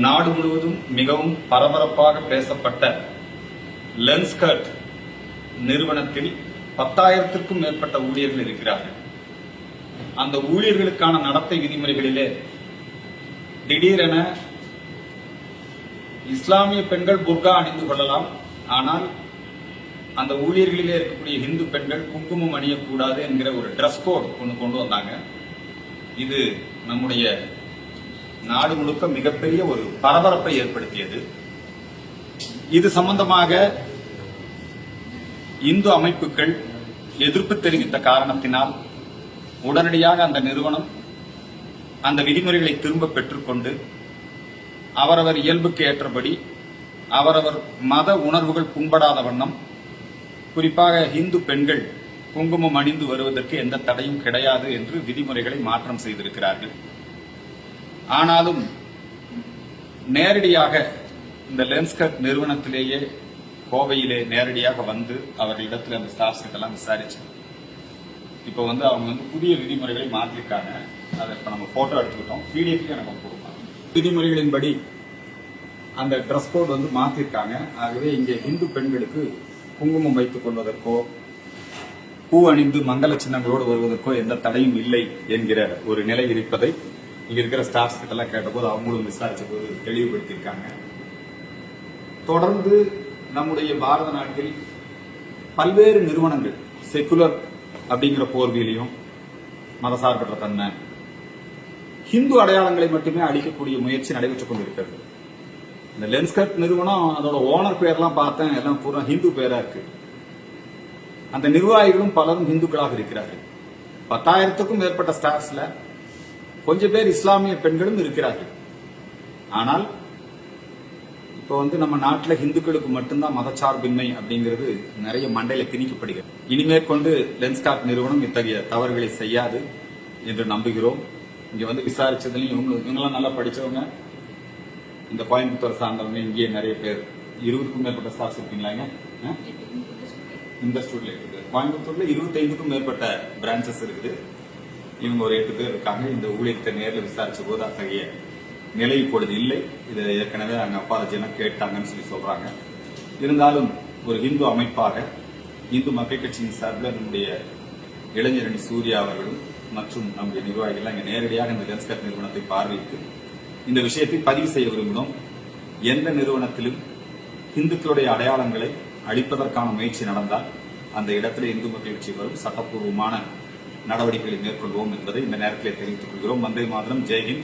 நாடு முழுவதும் மிகவும் பரபரப்பாக பேசப்பட்ட லென்ஸ்கர்ட் நிறுவனத்தில் 10,000க்கும் மேற்பட்ட ஊழியர்கள் இருக்கிறார்கள். அந்த ஊழியர்களுக்கான நடத்தை விதிமுறைகளிலே திடீரென இஸ்லாமிய பெண்கள் புர்கா அணிந்து கொள்ளலாம், ஆனால் அந்த ஊழியர்களிலே இருக்கக்கூடிய இந்து பெண்கள் குங்குமம் அணியக்கூடாது என்கிற ஒரு ட்ரெஸ் கோட் கொண்டு வந்தாங்க. இது நம்முடைய நாடு முழுக்க மிகப்பெரிய ஒரு பரபரப்பை ஏற்படுத்தியது. இது சம்பந்தமாக இந்து அமைப்புகள் எதிர்ப்பு தெரிவித்த காரணத்தினால் உடனடியாக அந்த நிறுவனம் அந்த விதிமுறைகளை திரும்ப பெற்றுக்கொண்டு அவரவர் இயல்புக்கு ஏற்றபடி அவரவர் மத உணர்வுகள் புண்படாத வண்ணம், குறிப்பாக இந்து பெண்கள் குங்குமம் அணிந்து வருவதற்கு எந்த தடையும் கிடையாது என்று விதிமுறைகளை மாற்றம் செய்திருக்கிறார்கள். ஆனாலும் நேரடியாக இந்த லென்ஸ்கர்ட் நிறுவனத்திலேயே கோவையிலே நேரடியாக வந்து அவர்களிடத்தில் அந்த ஸ்டாஃப்ஸ் கிட்டலாம் விசாரிச்சு இப்போ அவங்க புதிய விதிமுறைகளை மாற்றிருக்காங்க. அதை இப்போ நம்ம போட்டோ எடுத்துக்கிட்டோம், பிடிஎஃப் எனக்கு கொடுப்பாங்க. விதிமுறைகளின்படி அந்த ட்ரெஸ் கோட் மாற்றிருக்காங்க. ஆகவே இங்கே இந்து பெண்களுக்கு குங்குமம் வைத்துக் கொள்வதற்கோ பூ அணிந்து மங்கள சின்னங்களோடு வருவதற்கோ எந்த தடையும் இல்லை என்கிற ஒரு நிலை இருப்பதை இங்க இருக்கிற ஸ்டாஃப்ஸ் கிட்ட கேட்டபோது அவங்களும் விசாரிச்ச போது தெளிவுபடுத்தியிருக்காங்க. தொடர்ந்து நம்முடைய பாரத நாட்டில் பல்வேறு நிறுவனங்கள் செக்குலர் அப்படிங்கிற போர்விலையும் மதசார்பற்ற தன்மை, ஹிந்து அடையாளங்களை மட்டுமே அளிக்கக்கூடிய முயற்சி நடைபெற்றுக் கொண்டிருக்கிறது. இந்த லென்ஸ்கர்ட் நிறுவனம் அதோட ஓனர் பேர்லாம் பார்த்தேன், எல்லாம் பூரா ஹிந்து பேரா இருக்கு. அந்த நிர்வாகிகளும் பலரும் இந்துக்களாக இருக்கிறார்கள். 10,000க்கும் மேற்பட்ட ஸ்டாஃப்ஸ்ல கொஞ்சம் பேர் இஸ்லாமிய பெண்களும் இருக்கிறார்கள். ஆனால் இப்போ நம்ம நாட்டில் இந்துக்களுக்கு மட்டும்தான் மதச்சார்பின்மை அப்படிங்கிறது நிறைய மண்டையில திணிக்கப்படுகிறது. இனிமேற்கொண்டு லென்ஸ்கர்ட் நிறுவனம் இத்தகைய தவறுகளை செய்யாது என்று நம்புகிறோம். இங்க விசாரிச்சதுலையும் இவங்கெல்லாம் நல்லா படிச்சவங்க, இந்த கோயம்புத்தூர் சார்ந்தவங்க இங்கேயே நிறைய பேர் 20க்கும் மேற்பட்ட ஸ்டாஃப்ஸ் இருக்கீங்களாங்க. இந்த ஸ்டூட்ல இருக்குது. கோயம்புத்தூர்ல 25க்கும் மேற்பட்ட பிரான்சஸ் இருக்குது. இவங்க ஒரு 8 பேர் இருக்காங்க. இந்த ஊழியத்தை நேரில் விசாரிச்ச போது அத்தகைய நிலை இப்பொழுது இல்லை. இதை ஏற்கனவே அங்க அப்பாலஜியெல்லாம் கேட்டாங்கன்னு சொல்றாங்க. இருந்தாலும் ஒரு இந்து அமைப்பாக இந்து மக்கள் கட்சியின் சார்பில் நம்முடைய இளைஞரணி சூர்யா அவர்களும் மற்றும் நம்முடைய நிர்வாகிகள் இங்க நேரடியாக இந்த லென்ஸ்கர்ட் நிறுவனத்தை பார்வையிட்டு இந்த விஷயத்தை பதிவு செய்ய விரும்பினோம். எந்த நிறுவனத்திலும் இந்துக்களுடைய அடையாளங்களை அழிப்பதற்கான முயற்சி நடந்தால் அந்த இடத்துல இந்து மக்கள் கட்சி வரும் சட்டப்பூர்வமான நடவடிக்கைகளை மேற்கொள்வோம் என்பதை இந்த நேரத்தில் தெரிவித்துக் கொள்கிறோம். வந்தே மாதரம், ஜெய்ஹிந்த்.